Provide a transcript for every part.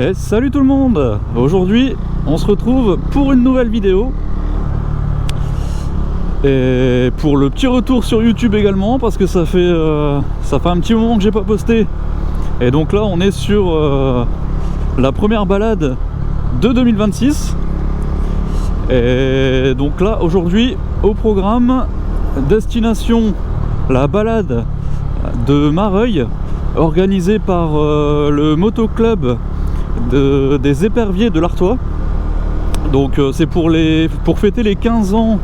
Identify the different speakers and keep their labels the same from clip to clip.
Speaker 1: Et salut tout le monde! Aujourd'hui on se retrouve pour une nouvelle vidéo et pour le petit retour sur YouTube également, parce que ça fait un petit moment que j'ai pas posté. Et donc là on est sur la première balade de 2026. Et donc là aujourd'hui au programme, destination la balade de Mareuil, organisée par le motoclub des éperviers de l'Artois. Donc c'est pour fêter les 15 ans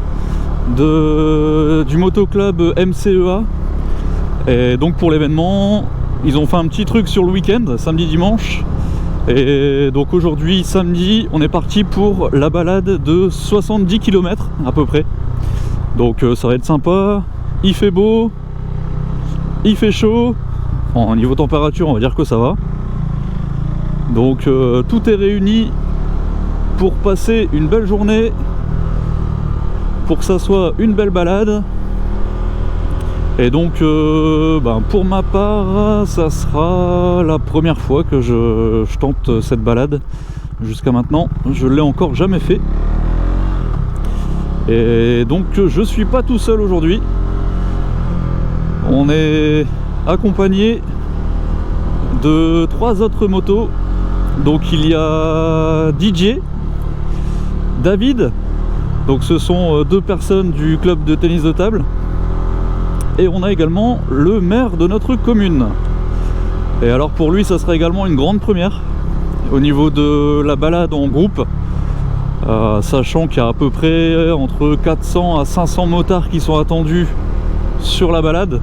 Speaker 1: du motoclub MCEA. Et donc pour l'événement ils ont fait un petit truc sur le week-end, samedi dimanche. Et donc aujourd'hui samedi on est parti pour la balade de 70 km à peu près. Donc ça va être sympa, il fait beau, il fait chaud. Bon, niveau température on va dire que ça va. Donc tout est réuni pour passer une belle journée, pour que ça soit une belle balade. Et donc pour ma part ça sera la première fois que je tente cette balade. Jusqu'à maintenant je l'ai encore jamais fait. Et donc je suis pas tout seul aujourd'hui, on est accompagné de 3 autres motos. Donc il y a DJ, David, donc ce sont 2 personnes du club de tennis de table, et on a également le maire de notre commune. Et alors pour lui ça sera également une grande première au niveau de la balade en groupe, sachant qu'il y a à peu près entre 400 à 500 motards qui sont attendus sur la balade.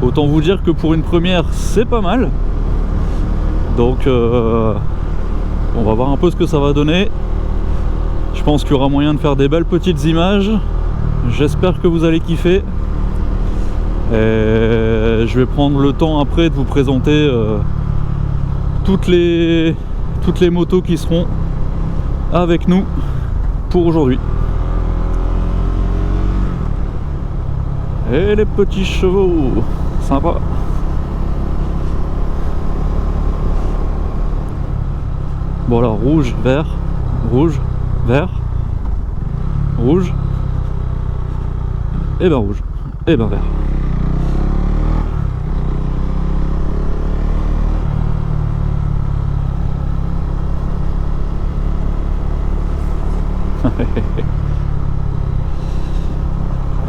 Speaker 1: Autant vous dire que pour une première c'est pas mal. Donc on va voir un peu ce que ça va donner. Je pense qu'il y aura moyen de faire des belles petites images. J'espère que vous allez kiffer. Et je vais prendre le temps après de vous présenter toutes les motos qui seront avec nous pour aujourd'hui. Et les petits chevaux, sympa. Bon alors rouge, vert, vert, rouge, et ben rouge, et ben vert.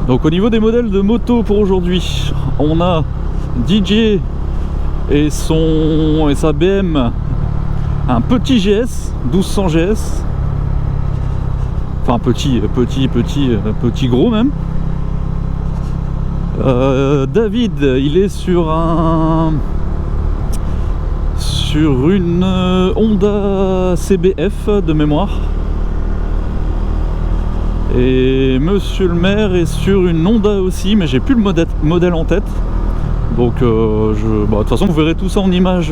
Speaker 1: Donc au niveau des modèles de moto pour aujourd'hui, on a DJ et sa BM, un petit GS, 1200 GS. Enfin petit gros même. David, il est sur une Honda CBF de mémoire. Et monsieur le maire est sur une Honda aussi, mais j'ai plus le modèle en tête. Donc de toute façon vous verrez tout ça en image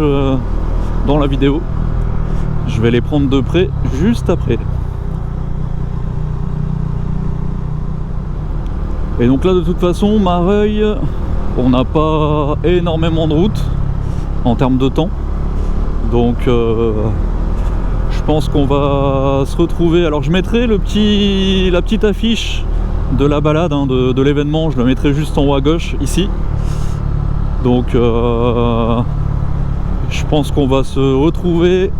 Speaker 1: dans la vidéo. Je vais les prendre de près juste après. Et donc là de toute façon Mareuil, on n'a pas énormément de route en termes de temps. Donc je pense qu'on va se retrouver. Alors je mettrai la petite affiche de la balade de l'événement, je la mettrai juste en haut à gauche ici. Donc je pense qu'on va se retrouver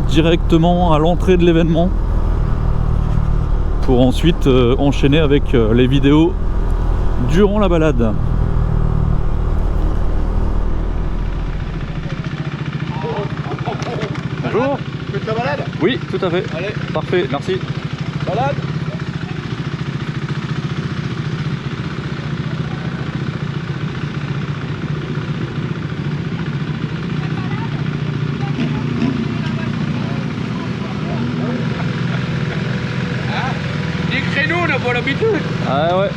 Speaker 1: directement à l'entrée de l'événement pour ensuite enchaîner avec les vidéos durant la balade. Bonjour.
Speaker 2: Tu fais ta balade?
Speaker 1: Oui, tout à fait.
Speaker 2: Allez.
Speaker 1: Parfait, merci.
Speaker 2: Balade. Des créneaux, on n'a pas l'habitude.
Speaker 1: Ah ouais.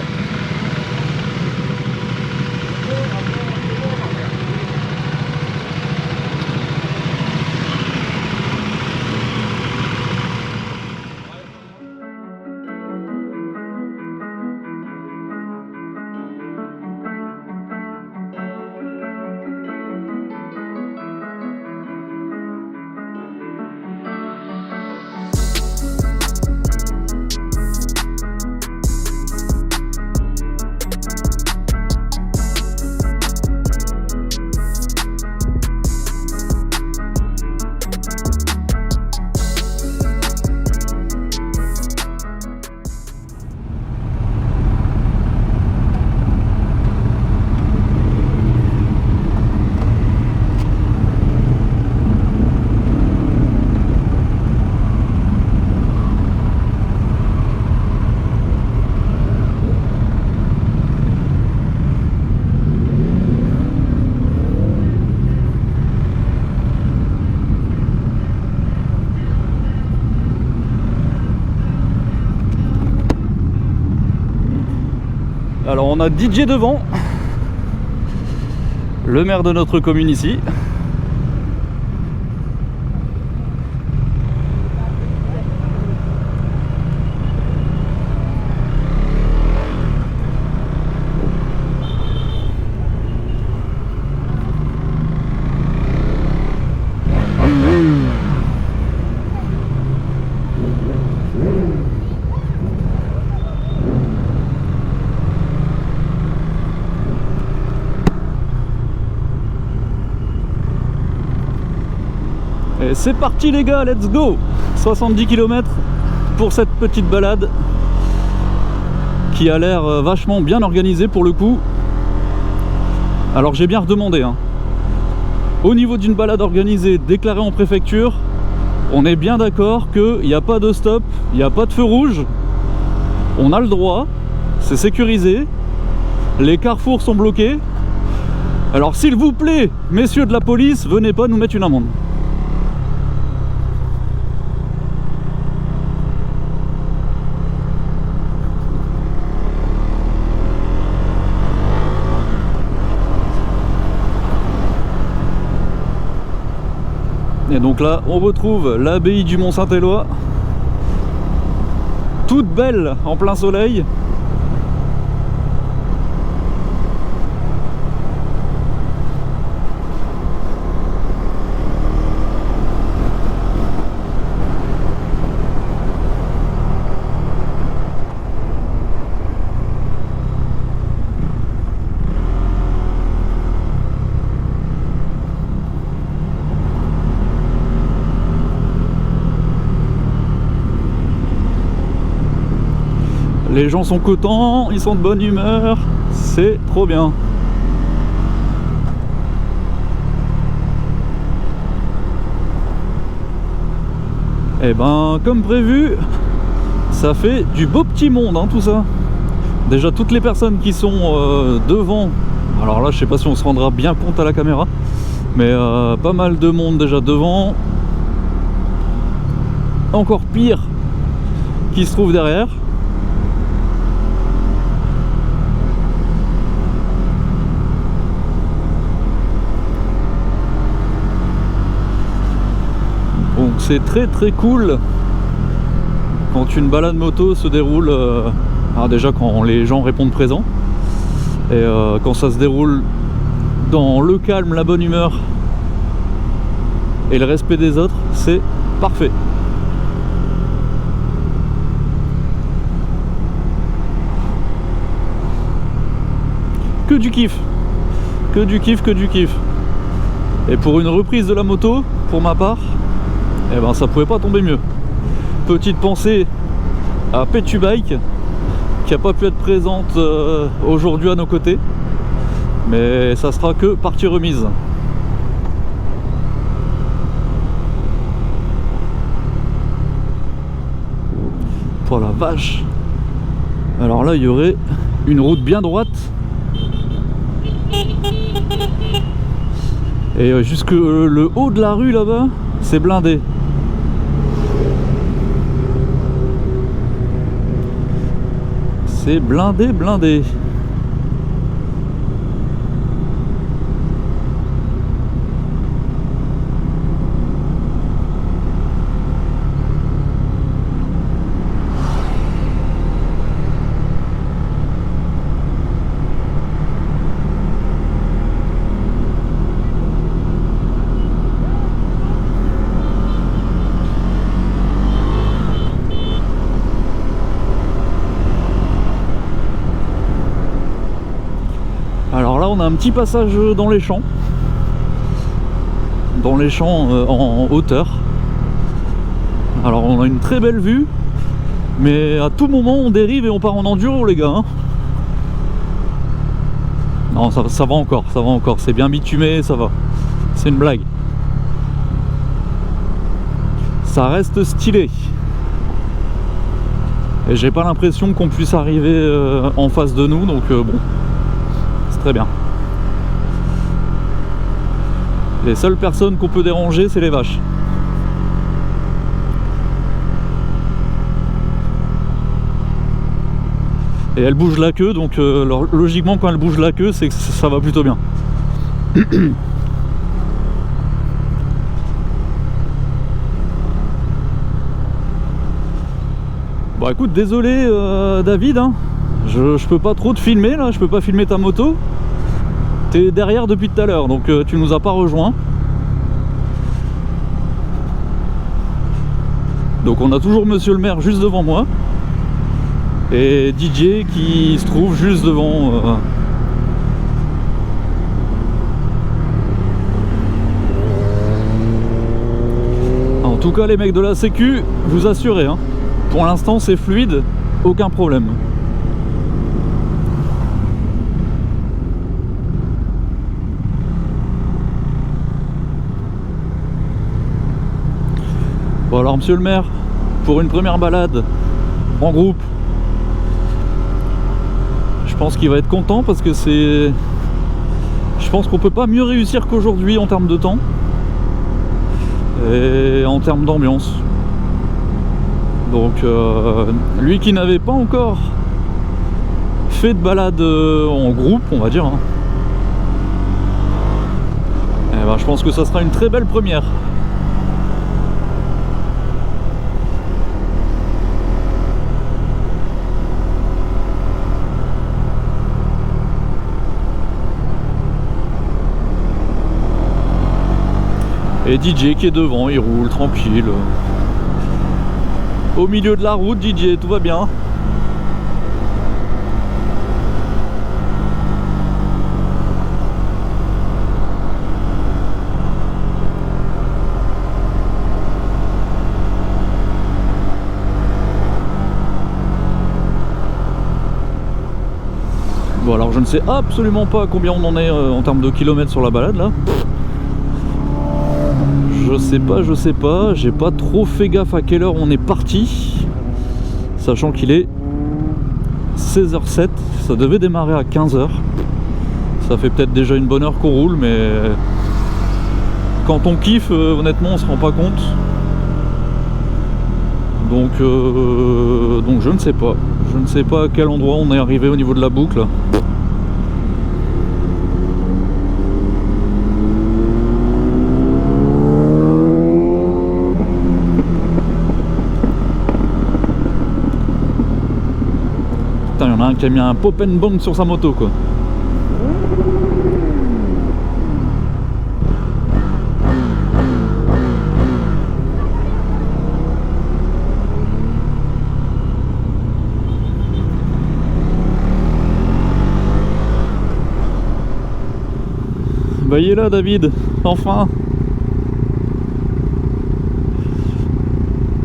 Speaker 1: Alors on a DJ devant, le maire de notre commune ici. Et c'est parti les gars, let's go. 70 km pour cette petite balade qui a l'air vachement bien organisée pour le coup. Alors j'ai bien redemandé hein. Au niveau d'une balade organisée déclarée en préfecture, on est bien d'accord qu'il n'y a pas de stop, il n'y a pas de feu rouge. On a le droit, c'est sécurisé, les carrefours sont bloqués. Alors s'il vous plaît, messieurs de la police, venez pas nous mettre une amende. Et donc là, on retrouve l'abbaye du Mont-Saint-Éloi, toute belle en plein soleil. Les gens sont contents, ils sont de bonne humeur, c'est trop bien. Et ben comme prévu, ça fait du beau petit monde hein, tout ça. Déjà toutes les personnes qui sont devant, alors là je sais pas si on se rendra bien compte à la caméra, mais pas mal de monde déjà devant. Encore pire qui se trouve derrière. Donc c'est très très cool quand une balade moto se déroule, alors déjà quand les gens répondent présents, et quand ça se déroule dans le calme, la bonne humeur et le respect des autres, c'est parfait. Que du kiff, que du kiff, que du kiff. Et pour une reprise de la moto, pour ma part, eh ben ça pouvait pas tomber mieux. Petite pensée à Pétu Bike qui a pas pu être présente aujourd'hui à nos côtés, mais ça sera que partie remise. Oh la vache. Alors là il y aurait une route bien droite et jusque le haut de la rue là-bas c'est blindé. C'est blindé, blindé. Alors là on a un petit passage dans les champs en hauteur. Alors on a une très belle vue, mais à tout moment on dérive et on part en enduro les gars hein. Non ça va encore, c'est bien bitumé, ça va, c'est une blague, ça reste stylé. Et j'ai pas l'impression qu'on puisse arriver en face de nous, donc bon, c'est très bien. Les seules personnes qu'on peut déranger, c'est les vaches. Et elle bouge la queue, donc logiquement quand elle bouge la queue, c'est que ça va plutôt bien. Bon écoute, désolé David, hein. Je peux pas trop te filmer là, je peux pas filmer ta moto. T'es derrière depuis tout à l'heure, donc tu nous as pas rejoint. Donc on a toujours monsieur le maire juste devant moi. Et DJ qui se trouve juste devant. En tout cas les mecs de la sécu, vous assurez, hein, pour l'instant c'est fluide, aucun problème. Bon alors monsieur le maire, pour une première balade en groupe, je pense qu'il va être content parce que c'est... Je pense qu'on peut pas mieux réussir qu'aujourd'hui en termes de temps et en termes d'ambiance. Donc lui qui n'avait pas encore fait de balade en groupe, on va dire, hein, eh ben, je pense que ça sera une très belle première. Et DJ qui est devant, il roule tranquille. Au milieu de la route, DJ, tout va bien. Bon alors je ne sais absolument pas combien on en est en termes de kilomètres sur la balade là. Je sais pas, j'ai pas trop fait gaffe à quelle heure on est parti, sachant qu'il est 16h07, ça devait démarrer à 15h. Ça fait peut-être déjà une bonne heure qu'on roule, mais quand on kiffe, honnêtement, on se rend pas compte. Donc je ne sais pas. Je ne sais pas à quel endroit on est arrivé au niveau de la boucle. Il y en a un qui a mis un pop and bang sur sa moto quoi. Bah il est là David, enfin.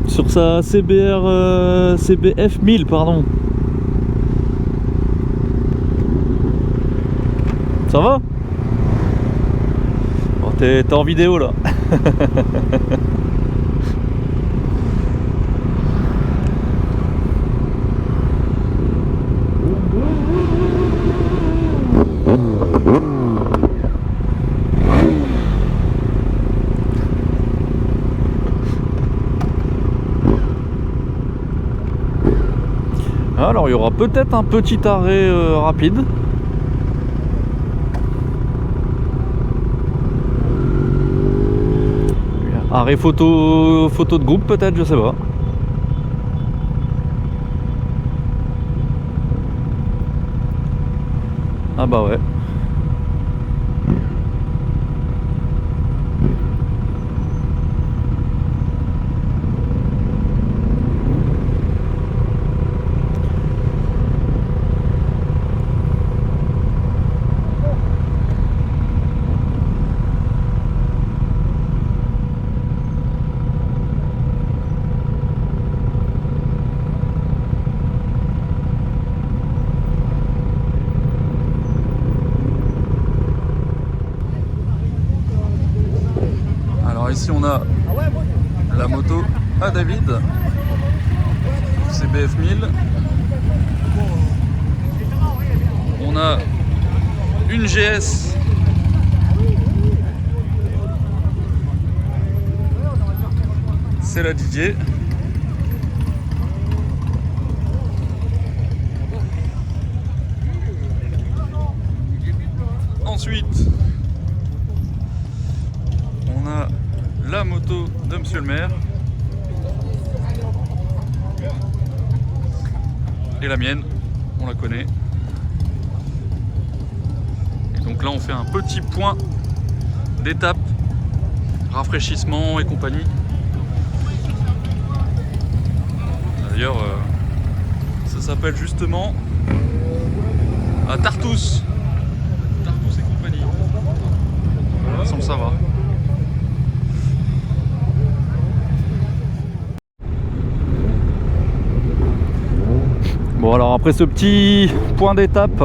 Speaker 1: Sur sa CBF 1000 pardon. Ça va? Oh, t'es en vidéo là. Alors il y aura peut-être un petit arrêt rapide. Arrêt photo de groupe peut-être, je sais pas. Ah bah ouais. Ici on a la moto à David, CBF 1000. On a une GS. C'est la DJ. Ensuite, on a la moto de Monsieur le maire. Et la mienne, on la connaît. Et donc là, on fait un petit point d'étape, rafraîchissement et compagnie. D'ailleurs, ça s'appelle justement à Tartous. Tartous et compagnie. Voilà, sans le savoir. Bon, alors après ce petit point d'étape,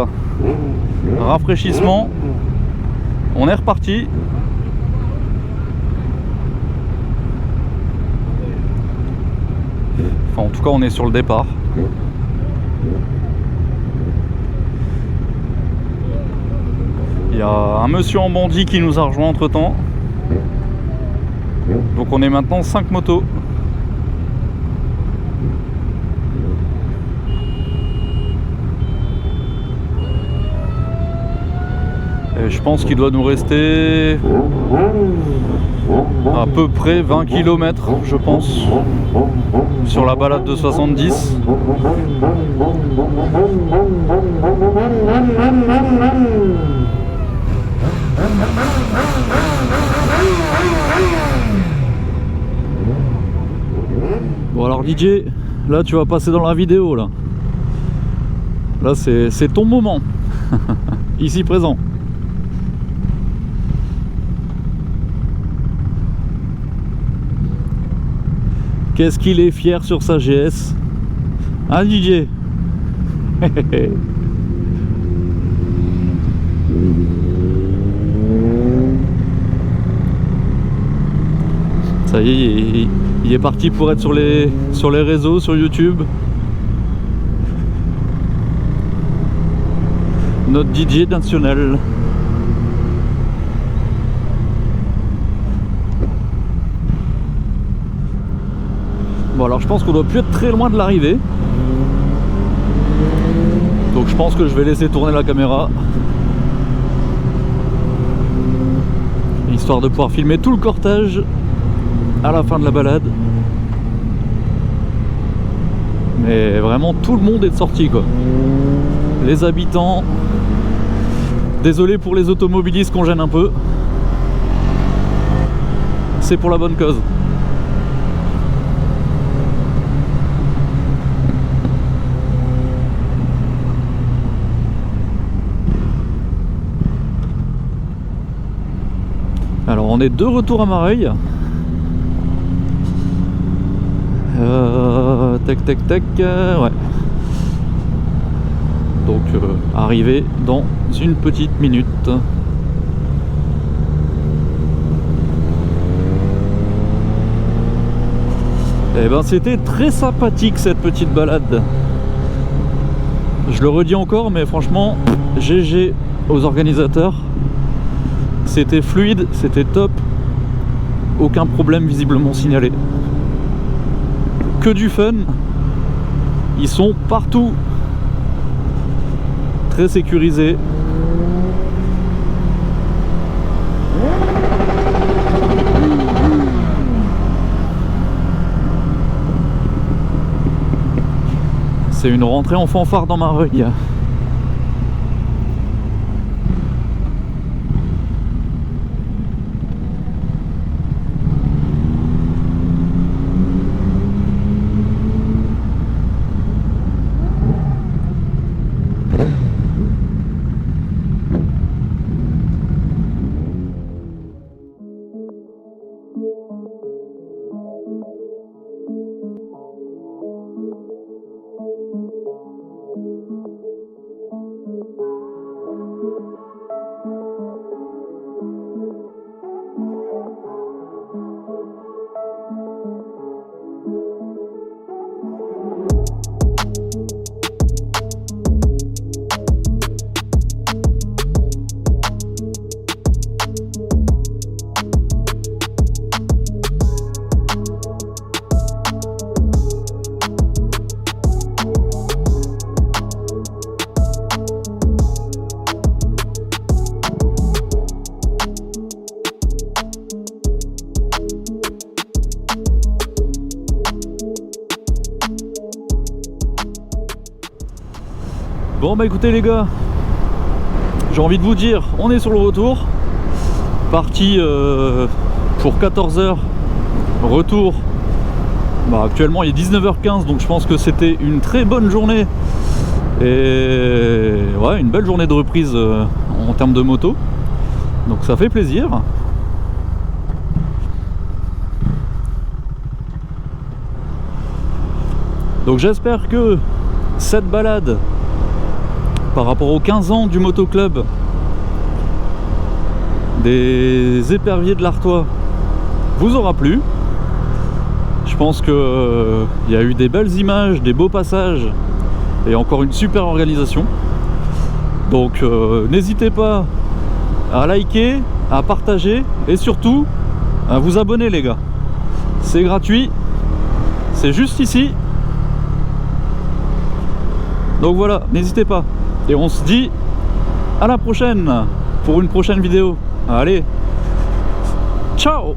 Speaker 1: rafraîchissement, on est reparti. Enfin, en tout cas, on est sur le départ. Il y a un monsieur en bandit qui nous a rejoint entre temps. Donc on est maintenant 5 motos. Et je pense qu'il doit nous rester à peu près 20 km, je pense, sur la balade de 70. Bon alors DJ, là tu vas passer dans la vidéo là. Là c'est ton moment. Ici présent. Qu'est-ce qu'il est fier sur sa GS. Hein DJ? Ça y est, il est parti pour être sur les réseaux, sur YouTube. Notre DJ national. Bon alors je pense qu'on doit plus être très loin de l'arrivée. Donc je pense que je vais laisser tourner la caméra. Histoire de pouvoir filmer tout le cortège à la fin de la balade. Mais vraiment tout le monde est sorti quoi. Les habitants. Désolé pour les automobilistes qu'on gêne un peu. C'est pour la bonne cause. Alors on est de retour à Mareuil. Tac tac tac, ouais. Donc arrivé dans une petite minute. Et ben c'était très sympathique cette petite balade. Je le redis encore, mais franchement GG aux organisateurs. C'était fluide, c'était top. Aucun problème visiblement signalé. Que du fun. Ils sont partout. Très sécurisés. C'est une rentrée en fanfare dans Mareuil. Bon bah écoutez les gars, j'ai envie de vous dire, on est sur le retour. Parti pour 14h, retour. Bah, actuellement il est 19h15, donc je pense que c'était une très bonne journée. Et ouais, une belle journée de reprise en termes de moto. Donc ça fait plaisir. Donc j'espère que cette balade par rapport aux 15 ans du motoclub des éperviers de l'Artois vous aura plu. Je pense que il y a eu des belles images, des beaux passages et encore une super organisation. Donc n'hésitez pas à liker, à partager et surtout à vous abonner les gars. C'est gratuit, c'est juste ici. Donc voilà, n'hésitez pas. Et on se dit à la prochaine pour une prochaine vidéo. Allez, ciao!